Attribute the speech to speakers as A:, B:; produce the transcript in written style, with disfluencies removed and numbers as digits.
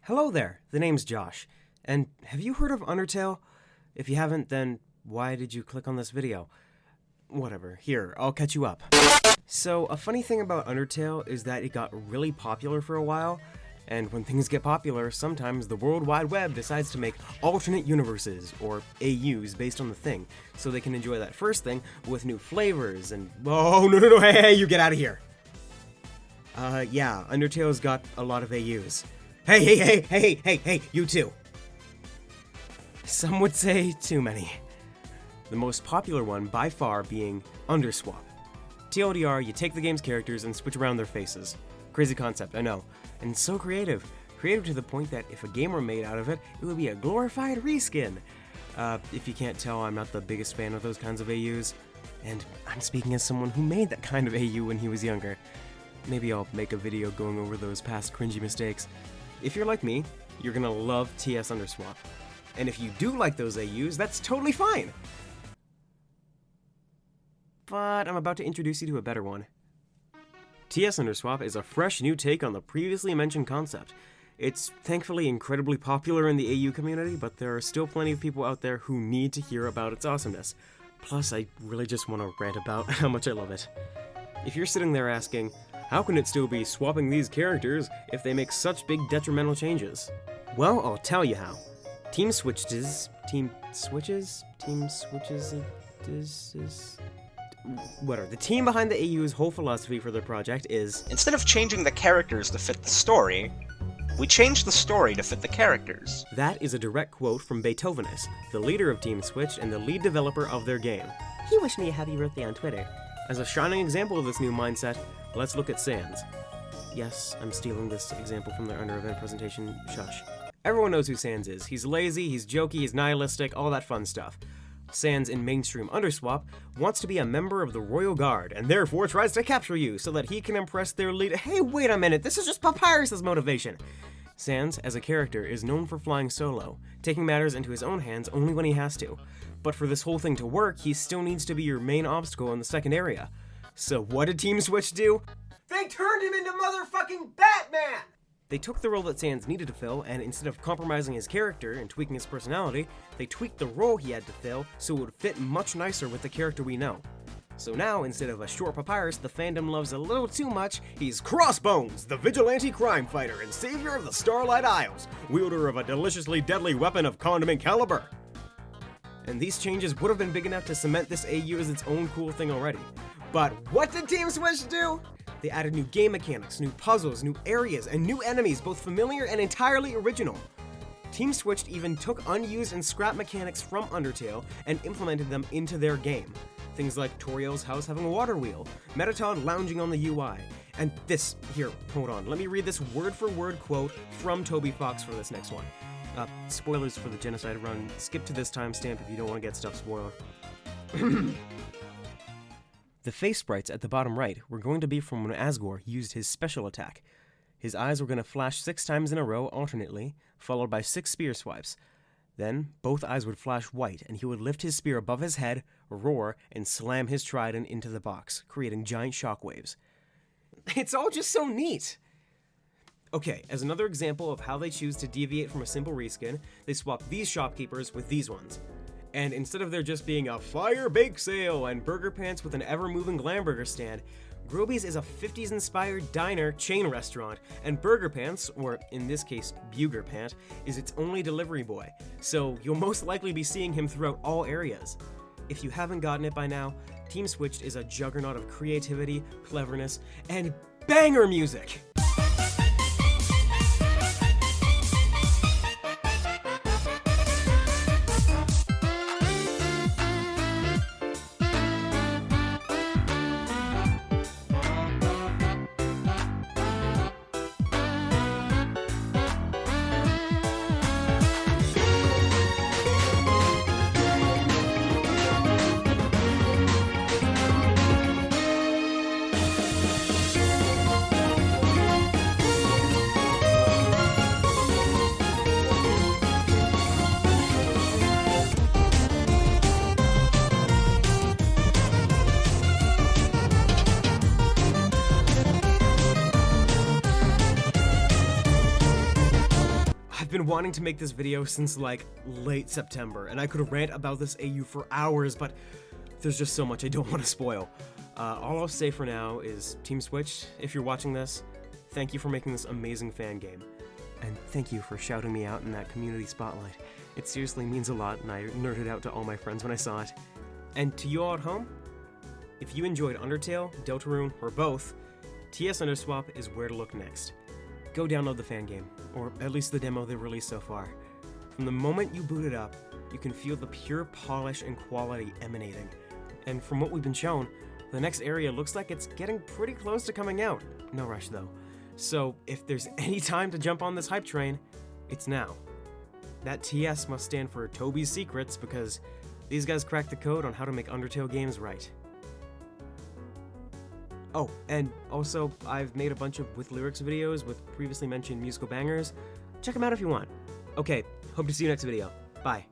A: Hello there, the name's Josh, and have you heard of Undertale? If you haven't, then why did you click on this video? Whatever, here, I'll catch you up. So, a funny thing about Undertale is that it got really popular for a while, and when things get popular, sometimes the World Wide Web decides to make alternate universes, or AUs, based on the thing, so they can enjoy that first thing with new flavors and— oh, no, hey, you get out of here! Yeah, Undertale's got a lot of AUs. Hey, you too. Some would say too many. The most popular one by far being Underswap. TLDR, you take the game's characters and switch around their faces. Crazy concept, I know. And so creative. Creative to the point that if a game were made out of it, it would be a glorified reskin. If you can't tell, I'm not the biggest fan of those kinds of AUs. And I'm speaking as someone who made that kind of AU when he was younger. Maybe I'll make a video going over those past cringy mistakes. If you're like me, you're gonna love TS Underswap. And if you do like those AUs, that's totally fine! But I'm about to introduce you to a better one. TS Underswap is a fresh new take on the previously mentioned concept. It's thankfully incredibly popular in the AU community, but there are still plenty of people out there who need to hear about its awesomeness. Plus, I really just want to rant about how much I love it. If you're sitting there asking, how can it still be swapping these characters if they make such big detrimental changes? Well, I'll tell you how. Team switches, whatever. The team behind the AU's whole philosophy for their project is,
B: instead of changing the characters to fit the story, we changed the story to fit the characters.
A: That is a direct quote from Beethovenus, the leader of Team Switch and the lead developer of their game. He wished me a happy birthday on Twitter. As a shining example of this new mindset, let's look at Sans. Yes, I'm stealing this example from their under-event presentation, shush. Everyone knows who Sans is. He's lazy, he's jokey, he's nihilistic, all that fun stuff. Sans in mainstream Underswap wants to be a member of the Royal Guard, and therefore tries to capture you so that he can impress their leader— hey, wait a minute, this is just Papyrus's motivation! Sans, as a character, is known for flying solo, taking matters into his own hands only when he has to. But for this whole thing to work, he still needs to be your main obstacle in the second area. So what did Team Switch do? They turned him into motherfucking Batman! They took the role that Sans needed to fill, and instead of compromising his character and tweaking his personality, they tweaked the role he had to fill so it would fit much nicer with the character we know. So now, instead of a short Papyrus the fandom loves a little too much, he's Crossbones, the vigilante crime fighter and savior of the Starlight Isles, wielder of a deliciously deadly weapon of condiment caliber. And these changes would have been big enough to cement this AU as its own cool thing already. But what did Team Switch do? They added new game mechanics, new puzzles, new areas, and new enemies, both familiar and entirely original. Team Switch even took unused and scrap mechanics from Undertale and implemented them into their game. Things like Toriel's house having a water wheel, Metatron lounging on the UI, and this— here, hold on, let me read this word-for-word quote from Toby Fox for this next one. Spoilers for the Genocide run, skip to this timestamp if you don't want to get stuff spoiled. The face sprites at the bottom right were going to be from when Asgore used his special attack. His eyes were going to flash 6 times in a row alternately, followed by 6 spear swipes. Then, both eyes would flash white, and he would lift his spear above his head, roar, and slam his trident into the box, creating giant shockwaves. It's all just so neat! Okay, as another example of how they choose to deviate from a simple reskin, they swap these shopkeepers with these ones. And instead of there just being a fire bake sale and burger pants with an ever-moving Glamburger stand, Groby's is a 50s-inspired diner chain restaurant, and Burger Pants, or in this case, Buger Pant, is its only delivery boy, so you'll most likely be seeing him throughout all areas. If you haven't gotten it by now, Team Switched is a juggernaut of creativity, cleverness, and banger music! I've been wanting to make this video since like late September, and I could rant about this AU for hours, but there's just so much I don't want to spoil. All I'll say for now is, Team Switch, if you're watching this, thank you for making this amazing fan game. And thank you for shouting me out in that community spotlight. It seriously means a lot, and I nerded out to all my friends when I saw it. And to you all at home, if you enjoyed Undertale, Deltarune, or both, TS Underswap is where to look next. Go download the fan game, or at least the demo they've released so far. From the moment you boot it up, you can feel the pure polish and quality emanating. And from what we've been shown, the next area looks like it's getting pretty close to coming out. No rush though. So if there's any time to jump on this hype train, it's now. That TS must stand for Toby's Secrets, because these guys cracked the code on how to make Undertale games right. Oh, and also, I've made a bunch of with lyrics videos with previously mentioned musical bangers. Check them out if you want. Okay, hope to see you next video. Bye.